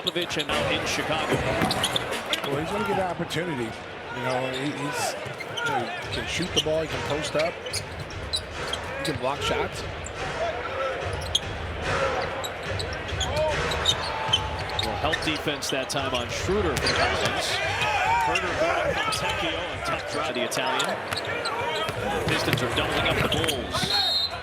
Popovich and now in Chicago. Well, he's going to get an opportunity. You know, he can shoot the ball, he can post up, he can block shots. Well, help defense that time on Schroeder for Collins. Herder guarding Fontecchio, and tough drive the Italian. And the Pistons are doubling up the Bulls.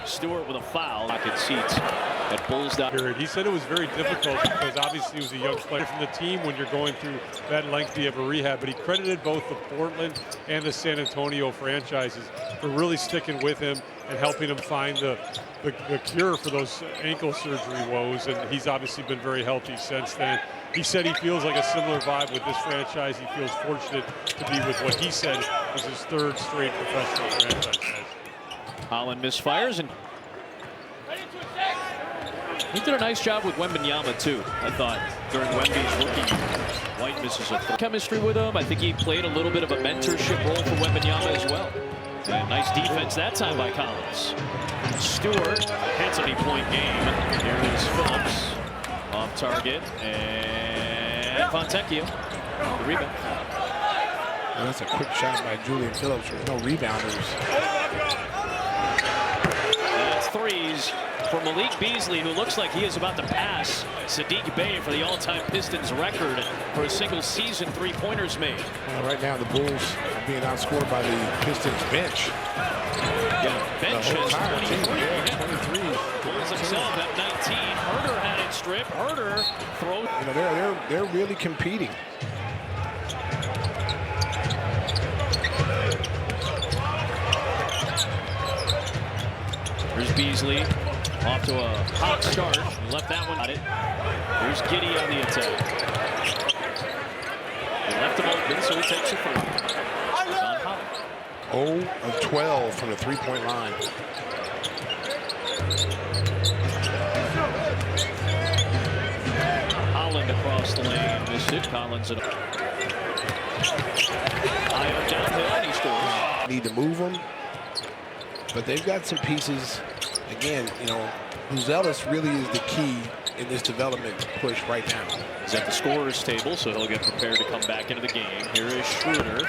Stewart with a foul. Pocket seats at Bulls down. He said it was very difficult because obviously he was a young player from the team when you're going through that lengthy of a rehab, but he credited both the Portland and the San Antonio franchises for really sticking with him and helping him find the cure for those ankle surgery woes, and he's obviously been very healthy since then. He said he feels like a similar vibe with this franchise. He feels fortunate to be with what he said was his third straight professional franchise. Holland misfires, and he did a nice job with Wembanyama too, I thought, during Wemby's rookie year. White misses a chemistry with him. I think he played a little bit of a mentorship role for Wembanyama as well. And nice defense that time by Collins. Stewart hits a point game. Here is Phillips off target, and Fontecchio the rebound. Well, that's a quick shot by Julian Phillips with no rebounders. That's threes for Malik Beasley, who looks like he is about to pass Sadiq Bey for the all-time Pistons record for a single season three-pointers made. Well, right now the Bulls are being outscored by the Pistons bench. Yeah, bench has 23. Yeah, 23. Bulls himself at 19. Herder had it stripped. Herder throws. You know, they're really competing. Here's Beasley off to a hot start. He left that one on it. Here's Giddey on the attack. He left him open, so he takes a three. 0 of 12 from the three-point line. Holland across the lane. Missed it. Collins and Io downhill, and he scores. Need to move them, but they've got some pieces. Again, you know, Buzelis really is the key in this development push right now. He's at the scorer's table, so he'll get prepared to come back into the game. Here is Schroeder.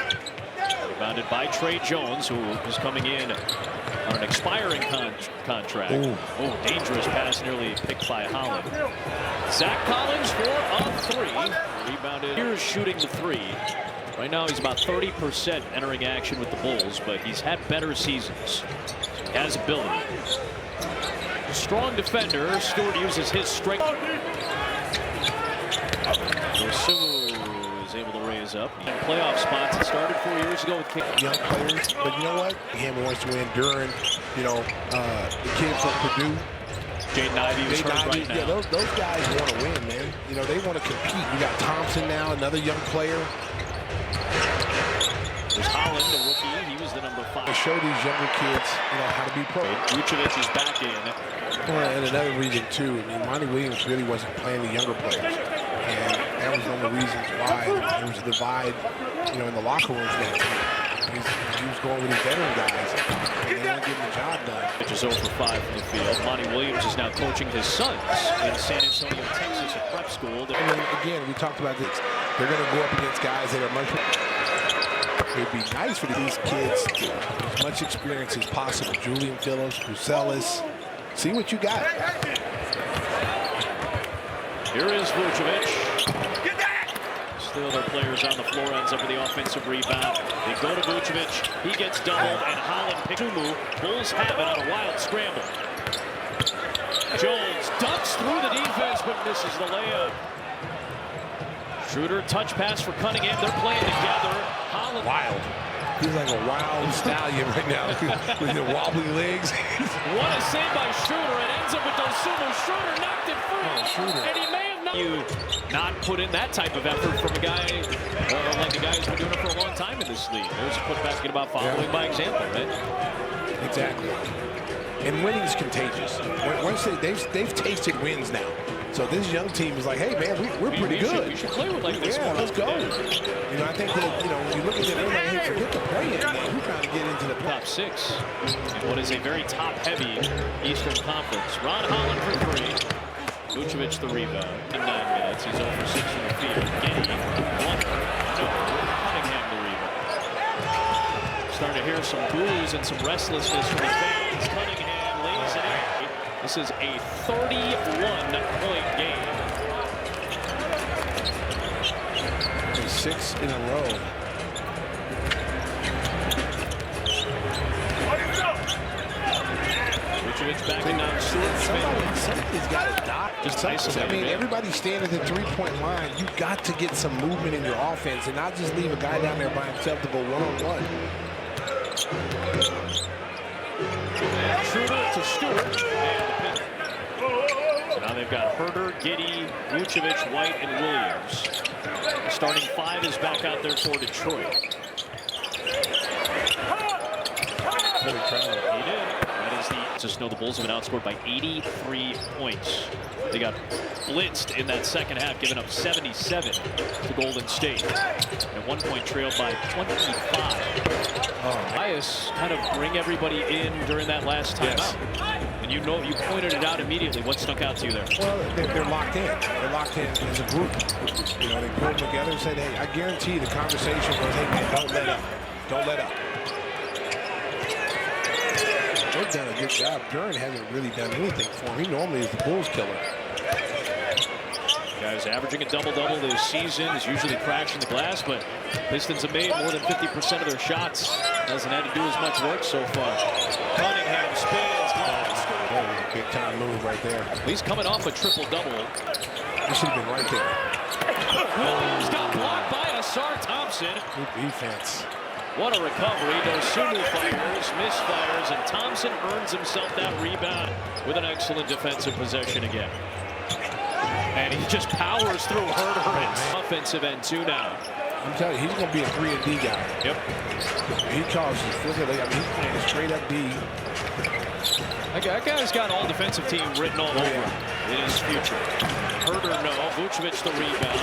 Rebounded by Trey Jones, who is coming in on an expiring contract. Ooh. Oh, dangerous pass, nearly picked by Holland. Zach Collins for a three. Rebounded. Here's shooting the three. Right now he's about 30% entering action with the Bulls, but he's had better seasons. He has ability. Strong defender. Stewart uses his strength. Is able to raise up. In playoff spots, it started 4 years ago with young players, but you know what? Hammer wants to win. Duran, you know, the kid from Purdue. Jaden Ivey was hurt right now. Yeah, those guys want to win, man. You know, they want to compete. You got Thompson now, another young player. There's Holland, the rookie. He was the number 5. To show these younger kids, you know, how to be pro. Vucevic is back in. Well, and another reason too. I mean, Monty Williams really wasn't playing the younger players, and that was one of the reasons why there was a divide, you know, in the locker rooms that he was going with his veteran guys, and they weren't getting the job done. Which is over 5 from the field. Monty Williams is now coaching his sons in San Antonio, Texas, a prep school. And then, again, we talked about this. They're going to go up against guys that are much. It'd be nice for these kids to get as much experience as possible. Julian Phillips, Buzelis. See what you got. Here is Vucevic. Still their players on the floor, ends up with the offensive rebound. They go to Vucevic. He gets doubled, and Holland picks Tumu. Bulls have it on a wild scramble. Jones ducks through the defense, but misses the layup. Schroeder, touch pass for Cunningham. They're playing together. Holland. Wild. He's like a wild stallion right now with the wobbly legs. What a save by Schroeder. It ends up with Dosunmu. Schroeder knocked it free. Oh, Schroeder. And he may have not put in that type of effort from a guy like the guy who's been doing it for a long time in this league. There's a put basket about following by example, right? Exactly. And winning is contagious. Once they've tasted wins now. So this young team is like, hey, man, we're pretty good. We should play with like this. Yeah, let's go. You know, I think that, you know, when you look at it, they're like, hey, forget the play-in, man. We're trying to get into the top 6 in what is a very top-heavy Eastern Conference. Ron Holland for 3. Vucevic the rebound in 9 minutes. minutes. He's over 6 from the field. Giddy, one, no, Cunningham the rebound. Starting to hear some boos and some restlessness from the fans. Cunningham lays it in. This is a 31-point game. 6 in a row. Backing down Somebody's got to dot. Just I mean, everybody's standing at the three-point line. You got to get some movement in your offense and not just leave a guy down there by himself to go one-on-one. Schroeder to Stewart. So now they've got Herter, Giddy, Vucevic, White, and Williams. The starting 5 is back out there for Detroit. He did. Just know the Bulls have been outscored by 83 points. They got blitzed in that second half, giving up 77 to Golden State. At one point trailed by 25. Bias kind of bring everybody in during that last timeout. And you know, you pointed it out immediately. What stuck out to you there? Well, they're locked in. They're locked in as a group. You know, they pulled together and said, hey, I guarantee you the conversation was, hey, man, don't let up. Don't let up. They've done a good job. Duran hasn't really done anything for him. He normally is the Bulls killer. Guys averaging a double-double this season, is usually crashing the glass, but Pistons have made more than 50% of their shots. Hasn't had to do as much work so far. Cunningham spins. Big time move right there. He's coming off a triple-double. He should have been right there. Williams got blocked by Asar Thompson. Good defense. What a recovery. Dosunmu fires, misfires, and Thompson earns himself that rebound with an excellent defensive possession again. And he just powers through Herter. Offensive end too now. I'm telling you, he's going to be a 3-and-D guy. Yep. He calls his physical. I mean, he's playing straight up D. That guy's got all defensive team written all over him in his future. Herter, no. Vucevic the rebound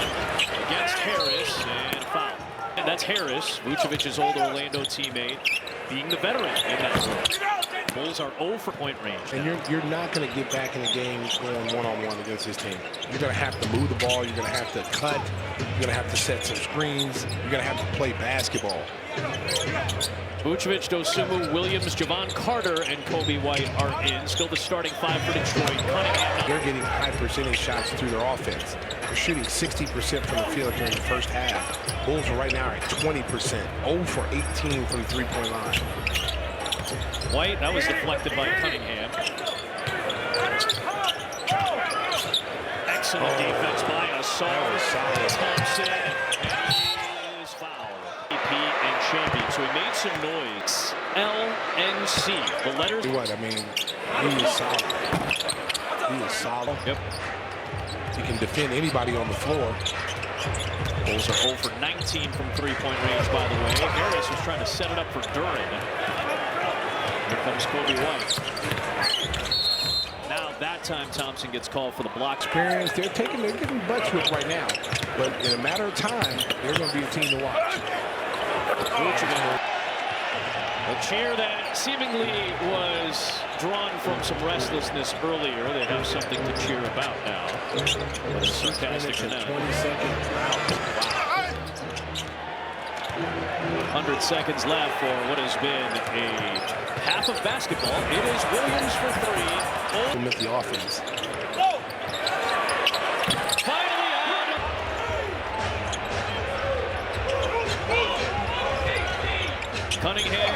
against Harris, and foul. And that's Harris, Vucevic's old Orlando teammate, being the veteran in that role. Bulls are 0 for point range. And you're not going to get back in the game going one-on-one against this team. You're going to have to move the ball. You're going to have to cut. You're going to have to set some screens. You're going to have to play basketball. Vucevic, Dosunmu, Williams, Javon Carter, and Kobe White are in. Still the starting 5 for Detroit. They're getting high percentage shots through their offense. They're shooting 60% from the field during the first half. Bulls are right now at 20%. 0 for 18 from the three-point line. White, that was deflected by Cunningham. Excellent defense by Asar Thompson. Is fouled. AP and champion. So he made some noise. LNC. The letters. What I mean, he is solid. He is solid. Yep. He can defend anybody on the floor. Bulls are 0 for 19 from three-point range, by the way. Harris was trying to set it up for Duran. Here comes Kobe White. Now that time Thompson gets called for the block. Experience. They're getting butts whipped right now. But in a matter of time, they're going to be a team to watch. A cheer that seemingly was drawn from some restlessness earlier. They have something to cheer about now. But it's sarcastic to them. 20 seconds. Wow. 100 seconds left for what has been a half of basketball. It is Williams for 3. With the offense. Finally out. Cunningham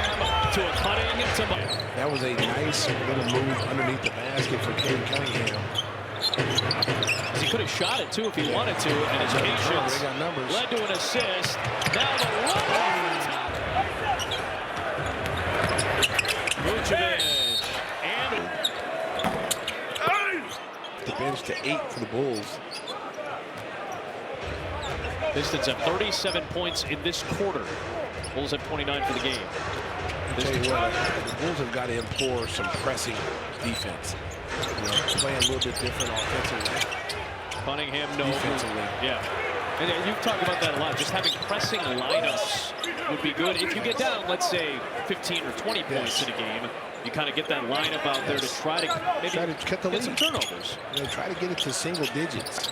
to a cutting to that was a nice little move underneath the basket for Cade Cunningham. He could have shot it too if he wanted to, and his patience led to an assist. Now the run. Vucevic and the bench to 8 for the Bulls. Pistons have 37 points in this quarter. Bulls have 29 for the game. I'll tell you what, the Bulls have got to implore some pressing defense. You know, playing a little bit different offensively. Cunningham, no. Defensively. Yeah. And you've talked about that a lot. Just having pressing lineups would be good. If you get down, let's say, 15 or 20 points in a game, you kind of get that lineup out there to try to maybe cut the get lead. some turnovers. You know, try to get it to single digits.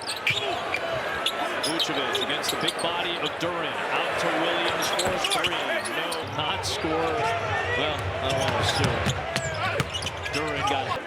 Vucevic against the big body of Duran. Out to Williams for 3. No, not score. Well, I don't want to assume. Duran got it.